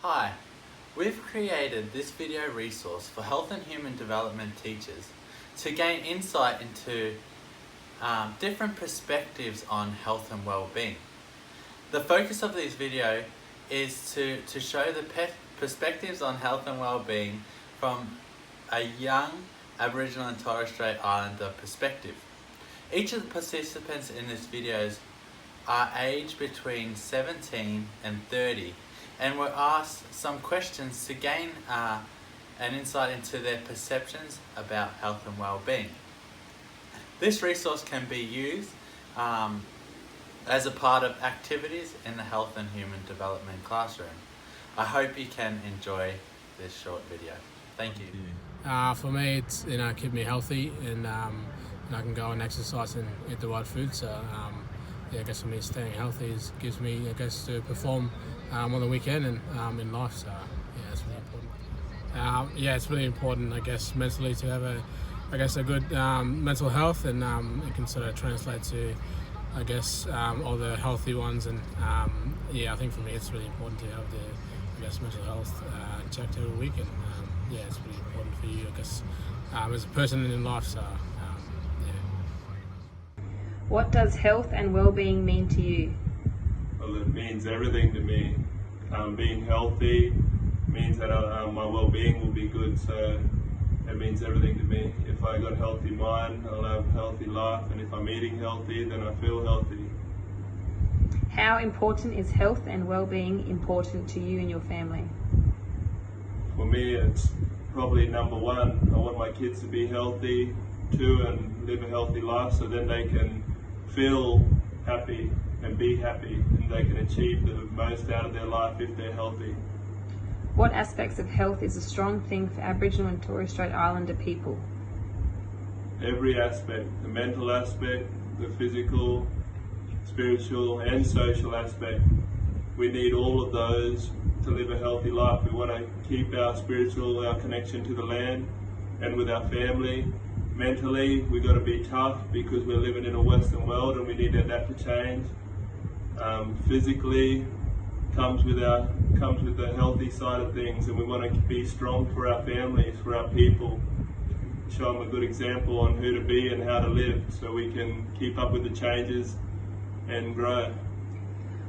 Hi, we've created this video resource for health and human development teachers to gain insight into different perspectives on health and well-being. The focus of this video is to show the perspectives on health and well-being from a young Aboriginal and Torres Strait Islander perspective. Each of the participants in this video are aged between 17 and 30 and were asked some questions to gain an insight into their perceptions about health and well-being. This resource can be used as a part of activities in the health and human development classroom. I hope you can enjoy this short video. Thank you. For me, it's keep me healthy and I can go and exercise and eat the right food. So I guess for me, staying healthy gives me to perform on the weekend and in life. So it's really important. It's really important. I guess mentally to have a good mental health, and it can sort of translate to all the healthy ones. And I think for me, it's really important to have the mental health checked every week. And it's really important for you, as a person in life. So What does health and well-being mean to you? Well, it means everything to me. Being healthy means that my well-being will be good, so it means everything to me. If I got a healthy mind, I'll have a healthy life, and if I'm eating healthy, then I feel healthy. How important is health and well-being important to you and your family? For me, it's probably number one. I want my kids to be healthy too and live a healthy life, so then they can feel happy and be happy, and they can achieve the most out of their life if they're healthy. What aspects of health is a strong thing for Aboriginal and Torres Strait Islander people? Every aspect, the mental aspect, the physical, spiritual and social aspect. We need all of those to live a healthy life. We want to keep our connection to the land and with our family. Mentally, we've got to be tough because we're living in a Western world and we need to adapt to change. Physically comes with the healthy side of things, and we want to be strong for our families, for our people, show them a good example on who to be and how to live, so we can keep up with the changes and grow.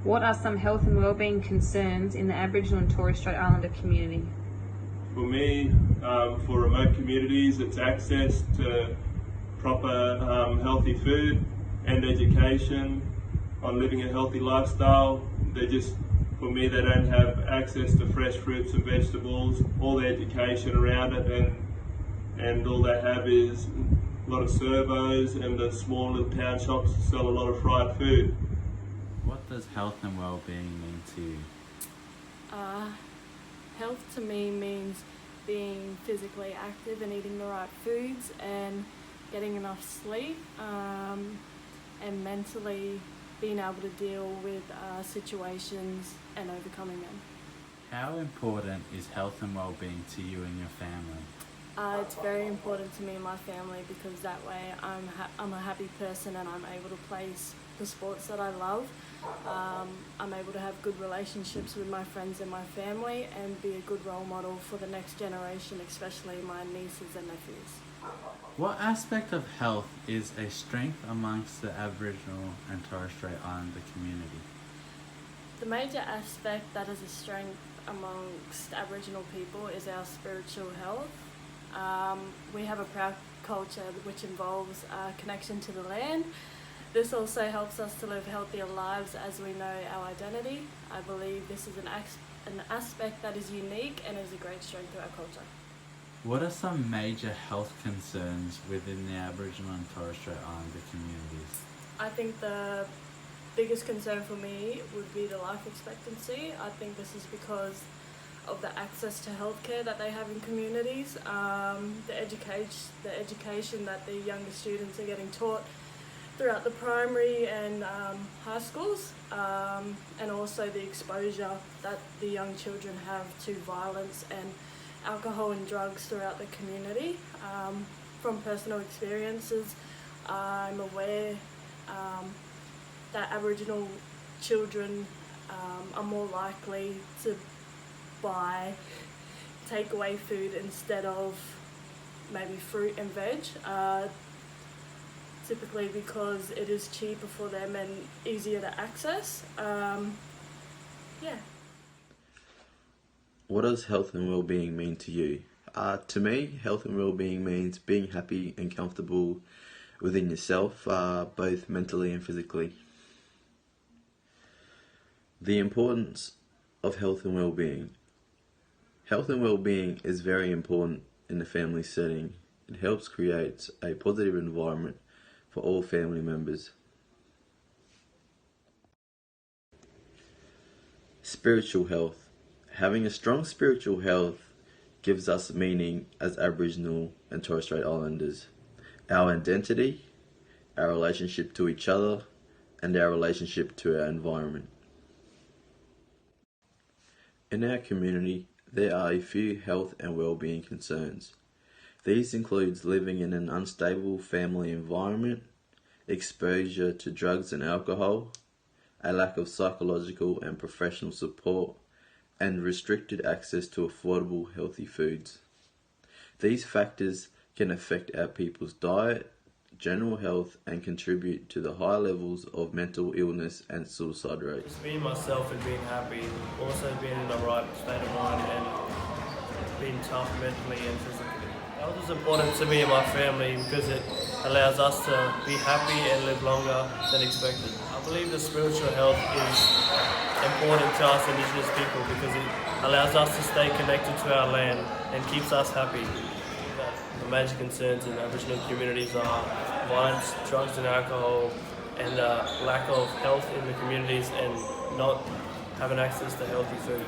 What are some health and wellbeing concerns in the Aboriginal and Torres Strait Islander community? For me, for remote communities, it's access to proper healthy food and education on living a healthy lifestyle. For me, they don't have access to fresh fruits and vegetables, all the education around it, and all they have is a lot of servos and the small little town shops sell a lot of fried food. What does health and well-being mean to you? Health to me means being physically active and eating the right foods and getting enough sleep, and mentally being able to deal with situations and overcoming them. How important is health and well-being to you and your family? It's very important to me and my family, because that way I'm a happy person and I'm able to play the sports that I love. I'm able to have good relationships with my friends and my family and be a good role model for the next generation, especially my nieces and nephews. What aspect of health is a strength amongst the Aboriginal and Torres Strait Islander community? The major aspect that is a strength amongst Aboriginal people is our spiritual health. We have a proud culture which involves connection to the land. This also helps us to live healthier lives as we know our identity. I believe this is an aspect that is unique and is a great strength to our culture. What are some major health concerns within the Aboriginal and Torres Strait Islander communities? I think the biggest concern for me would be the life expectancy. I think this is because of the access to healthcare that they have in communities, the education that the younger students are getting taught throughout the primary and high schools, and also the exposure that the young children have to violence and alcohol and drugs throughout the community. From personal experiences, I'm aware that Aboriginal children are more likely to buy takeaway food instead of maybe fruit and veg, typically because it is cheaper for them and easier to access. Yeah. What does health and well-being mean to you? To me, health and well-being means being happy and comfortable within yourself, both mentally and physically. The importance of health and well-being. Health and well-being is very important in the family setting. It helps create a positive environment for all family members. Spiritual health. Having a strong spiritual health gives us meaning as Aboriginal and Torres Strait Islanders. Our identity, our relationship to each other, and our relationship to our environment. In our community, there are a few health and well-being concerns. These include living in an unstable family environment, exposure to drugs and alcohol, a lack of psychological and professional support, and restricted access to affordable, healthy foods. These factors can affect our people's diet, general health, and contribute to the high levels of mental illness and suicide rates. Just being myself and being happy, also being in the right state of mind and being tough mentally and physically. Health is important to me and my family because it allows us to be happy and live longer than expected. I believe the spiritual health is important to us Indigenous people because it allows us to stay connected to our land and keeps us happy. The major concerns in Aboriginal communities are violence, drugs and alcohol, and lack of health in the communities and not having access to healthy food.